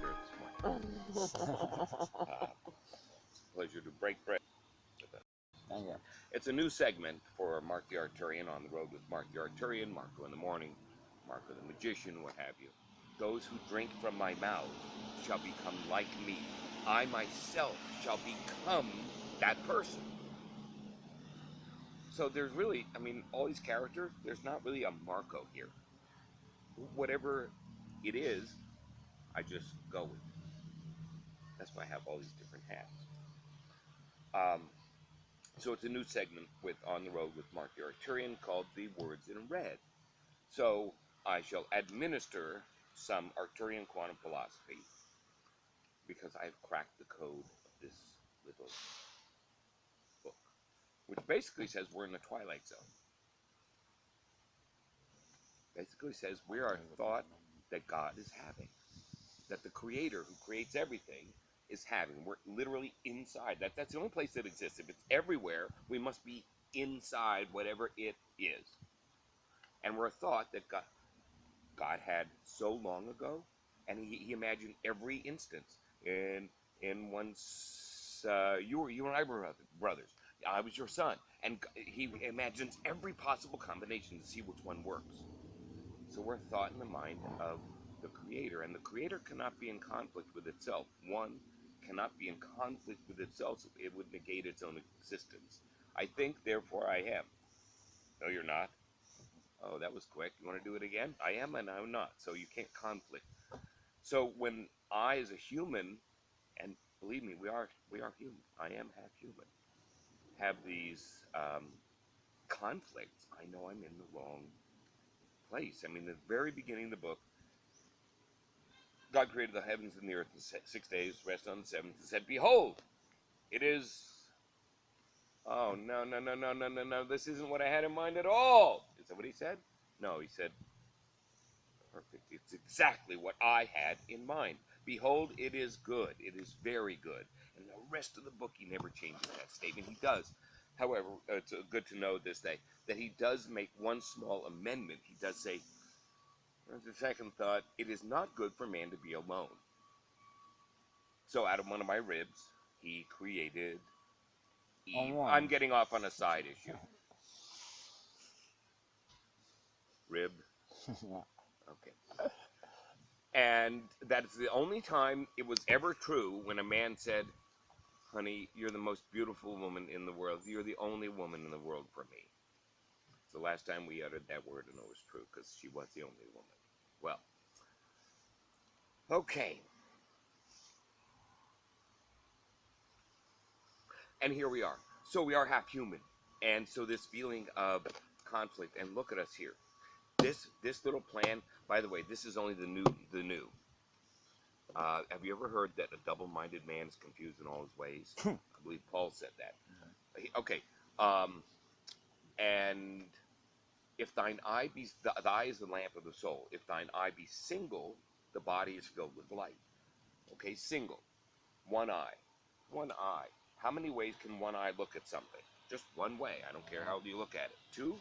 here this morning. Pleasure to break bread with us. Thank you. It's a new segment for Marc the Arcturian, on the road with Marc the Arcturian, Marco in the morning, Marco the magician, what have you. Those who drink from my mouth shall become like me. I myself shall become that person. So there's really, I mean, all these characters, there's not really a Marco here. Whatever it is, I just go with it. That's why I have all these different hats. So it's a new segment with On the Road with Marc the Arcturian called The Words in Red. So I shall administer some Arcturian quantum philosophy because I've cracked the code of this little book, which basically says we're in the Twilight Zone. Basically says we are a thought that God is having, that the Creator who creates everything is having. We're literally inside. That's the only place that exists. If it's everywhere, we must be inside whatever it is. And we're a thought that God had so long ago, and he imagined every instance. In once you and I were brothers. I was your son, and he imagines every possible combination to see which one works. So we're a thought in the mind of the Creator, and the Creator cannot be in conflict with itself. One cannot be in conflict with itself, so it would negate its own existence. I think, therefore I am. No, you're not. Oh, that was quick. You want to do it again? I am and I'm not, so you can't conflict. So when I, as a human, and believe me, we are human. I am half human. Have these conflicts. I know I'm in the wrong place. I mean, the very beginning of the book, God created the heavens and the earth in 6 days, rest on the seventh, and said, "Behold, it is." Oh, no! This isn't what I had in mind at all. Is that what he said? No, he said, "Perfect. It's exactly what I had in mind. Behold, it is good. It is very good." And the rest of the book, he never changes that statement. He does. However, it's good to know this day that he does make one small amendment. He does say, as a second thought, it is not good for man to be alone. So out of one of my ribs, he created Eve. I'm getting off on a side issue. Rib. Okay. And that's the only time it was ever true when a man said, "Honey, you're the most beautiful woman in the world. You're the only woman in the world for me." It's the last time we uttered that word, and it was true, because she was the only woman. Well, okay. And here we are. So we are half human. And so this feeling of conflict, and look at us here. This little plan, by the way, this is only the new. Have you ever heard that a double-minded man is confused in all his ways? I believe Paul said that. Okay. And if thine eye be, the eye is the lamp of the soul. If thine eye be single, the body is filled with light. Okay, single. One eye. One eye. How many ways can one eye look at something? Just one way. I don't care how you look at it. 2,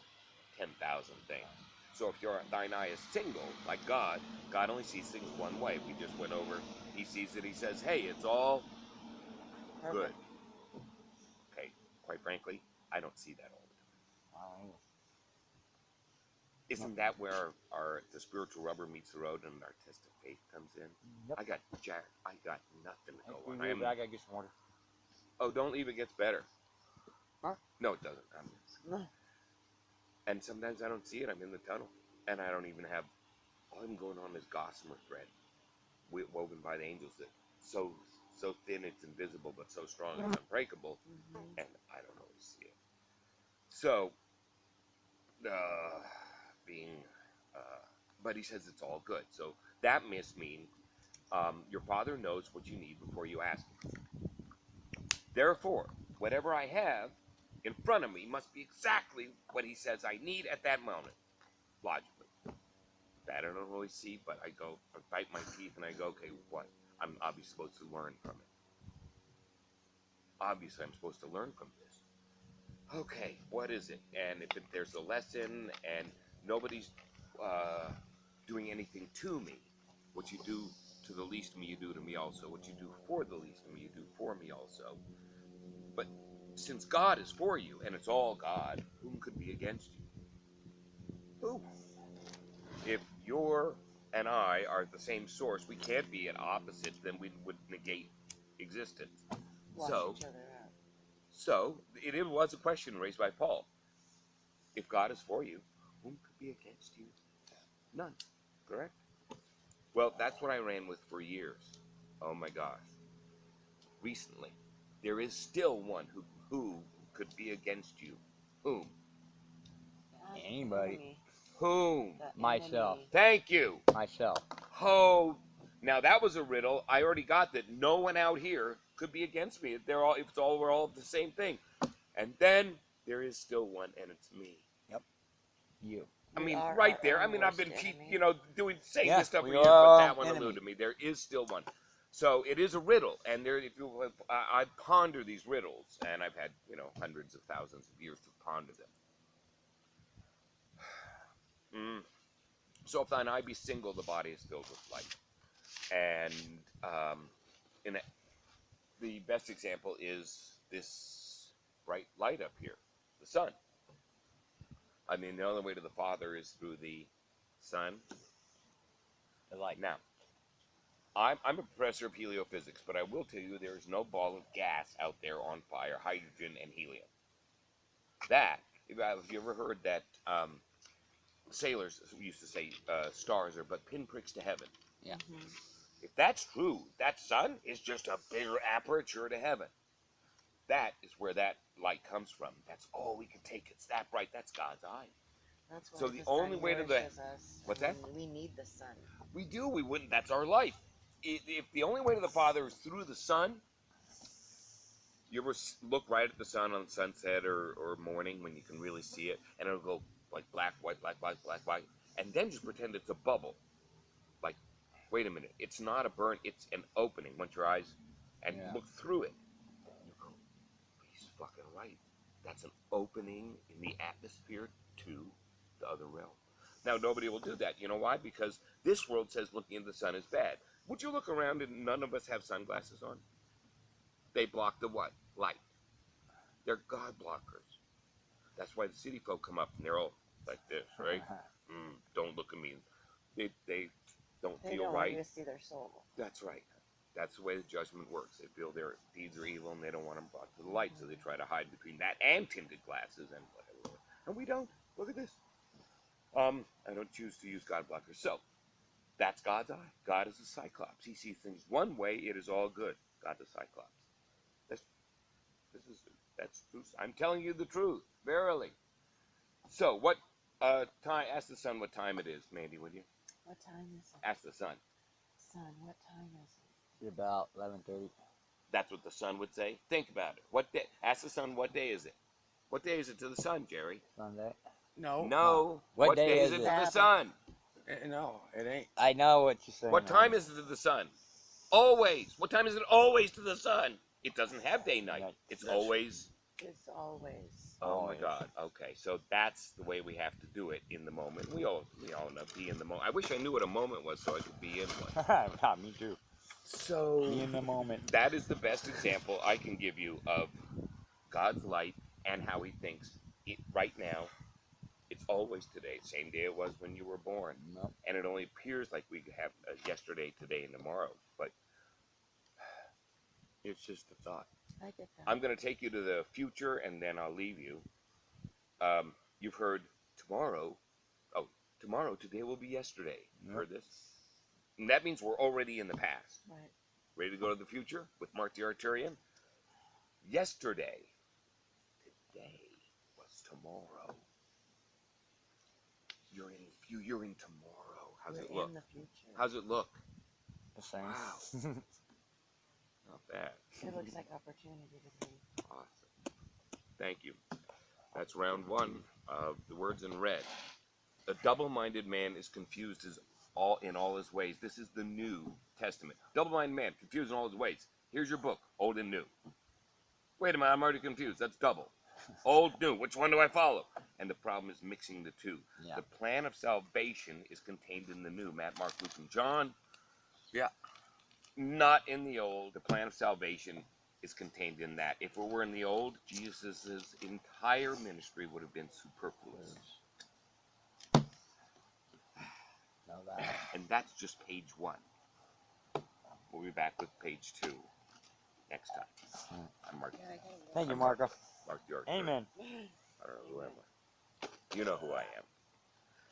10,000 things. So if thine eye is single, like God only sees things one way. We just went over, he sees it, he says, "Hey, it's all good." Okay, quite frankly, I don't see that all the time. Isn't that where the spiritual rubber meets the road and our test of faith comes in? Yep. I got nothing to go on. I gotta get some water. Oh, don't leave, it gets better. Huh? No, it doesn't. And sometimes I don't see it. I'm in the tunnel. And I don't even have, all I'm going on is gossamer thread woven by the angels that so thin it's invisible, but so strong it's unbreakable. And I don't always see it. So, but he says it's all good. So that must mean your Father knows what you need before you ask him. Therefore, whatever I have in front of me must be exactly what he says I need at that moment, logically. That I don't always see, but I bite my teeth and I go, okay, what? I'm obviously supposed to learn from it. Obviously, I'm supposed to learn from this. Okay, what is it? And if there's a lesson and nobody's doing anything to me, what you do to the least of me you do to me also. What you do for the least of me you do for me also. But since God is for you, and it's all God, whom could be against you? Who? If you're and I are the same source, we can't be at opposites, then we would negate existence. Wash So, each other out. so it was a question raised by Paul. If God is for you, whom could be against you? None. Correct? Well, that's what I ran with for years. Oh my gosh. Recently, there is still one who could be against you. Whom? The Anybody. enemy. Whom? The Myself. enemy. Thank you. Myself. Oh, now that was a riddle. I already got that. No one out here could be against me. We're all the same thing. And then there is still one, and it's me. You. I We mean, are right our there. I own mean, I've been, worst enemy. saying Yeah, this stuff for we years, are but our that own one enemy. eluded me. There is still one. So it is a riddle, and there, if you, I ponder these riddles, and I've had, hundreds of thousands of years to ponder them. So if thine eye be single, the body is filled with light. And the best example is this bright light up here, the sun. I mean, the only way to the Father is through the sun. The light. Now, I'm a professor of heliophysics, but I will tell you there is no ball of gas out there on fire, hydrogen and helium. That, have you ever heard that sailors used to say stars are but pinpricks to heaven? Yeah. Mm-hmm. If that's true, that sun is just a bigger aperture to heaven. That is where that light comes from. That's all we can take. It's that bright. That's God's eye. That's why So the the only sun way to nourishes us. What's I that? mean, we need the sun. We do. We wouldn't. That's our life. If the only way to the Father is through the sun, you ever look right at the sun on sunset or morning when you can really see it, and it'll go like black, white, black, white, black, white, and then just pretend it's a bubble. Like, wait a minute, it's not a burn, it's an opening. Once your eyes and look through it, you go, he's fucking right. That's an opening in the atmosphere to the other realm. Now, nobody will do that. You know why? Because this world says looking at the sun is bad. Would you look around and none of us have sunglasses on? They block the what? Light. They're God blockers. That's why the city folk come up and they're all like this, right? Don't look at me. They don't They feel don't want right. you to see their soul. That's right. That's the way the judgment works. They feel their deeds are evil and they don't want them brought to the light, so they try to hide between that and tinted glasses and whatever. And we don't. Look at this. I don't choose to use God blockers. So, that's God's eye. God is a cyclops. He sees things one way, it is all good. God's a cyclops. That's true. I'm telling you the truth, verily. So, what time? Ask the sun what time it is, Mandy, would you? What time is it? Ask the sun. Sun, what time is it? It's about 11:30. That's what the sun would say. Think about it. What day? Ask the sun what day is it. What day is it to the sun, Jerry? Sunday. No. No. What day is is it it? to the Sabbath. sun? No, it ain't. I know what you're saying. What time is it to the sun? Always. What time is it always to the sun? It doesn't have day night. Right. It's That's- always. It's always. Oh my Always. God. Okay, so that's the way we have to do it in the moment. We all know be in the moment. I wish I knew what a moment was so I could be in one. Yeah, me too. So Be in the moment. that is the best example I can give you of God's light and how He thinks it right now. It's always today, same day it was when you were born, Nope. and it only appears like we have yesterday, today, and tomorrow. But it's just a thought. I get that. I'm going to take you to the future, and then I'll leave you. You've heard tomorrow. Oh, tomorrow, today will be yesterday. Yep. Heard this? And that means we're already in the past. Right. Ready to go to the future with Marc the Arcturian? Yesterday. Today was tomorrow. You're in tomorrow. How's We're it look? in the future. How's it look? The same. Wow. Not bad. It looks like opportunity to me. Awesome. Thank you. That's round one of the words in red. A double-minded man is confused in all his ways. This is the New Testament. Double-minded man, confused in all his ways. Here's your book, Old and New. Wait a minute, I'm already confused. That's double. Old, new. Which one do I follow? And the problem is mixing the two. Yeah. The plan of salvation is contained in the New. Matt, Mark, Luke, and John. Yeah. not in the old. The plan of salvation is contained in that. If it were in the old, Jesus' entire ministry would have been superfluous. Know that. And that's just page 1. We'll be back with page 2 next time. I'm Mark. Thank you, Marco. Marc the Arcturian. Amen. I don't know who am I. You know who I am.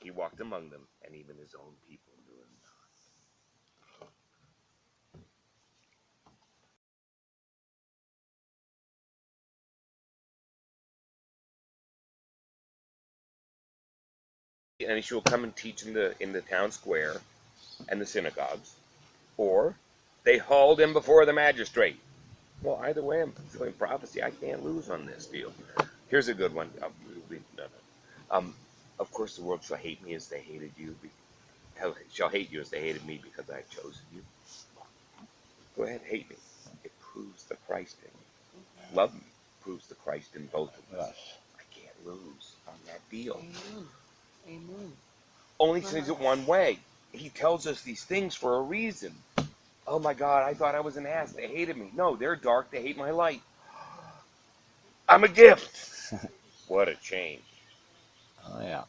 He walked among them, and even his own people knew him not. And he will come and teach in the town square and the synagogues, or they hauled him before the magistrate. Well, either way, I'm fulfilling prophecy. I can't lose on this deal. Here's a good one. Of course, the world shall hate me as they hated you. Shall hate you as they hated me because I have chosen you. Go ahead, hate me. It proves the Christ in me. Love me proves the Christ in both of us. Yes. I can't lose on that deal. Amen. Amen. Only says it one way. He tells us these things for a reason. Oh my God, I thought I was an ass. They hated me. No, they're dark. They hate my light. I'm a gift. What a change. Oh, yeah.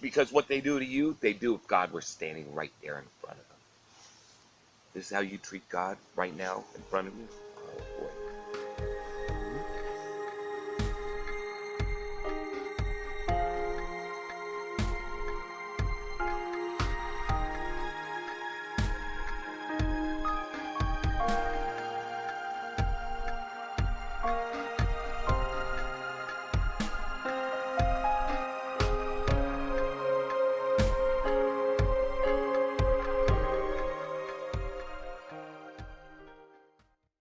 Because what they do to you, they do if God were standing right there in front of them. This is how you treat God right now in front of you?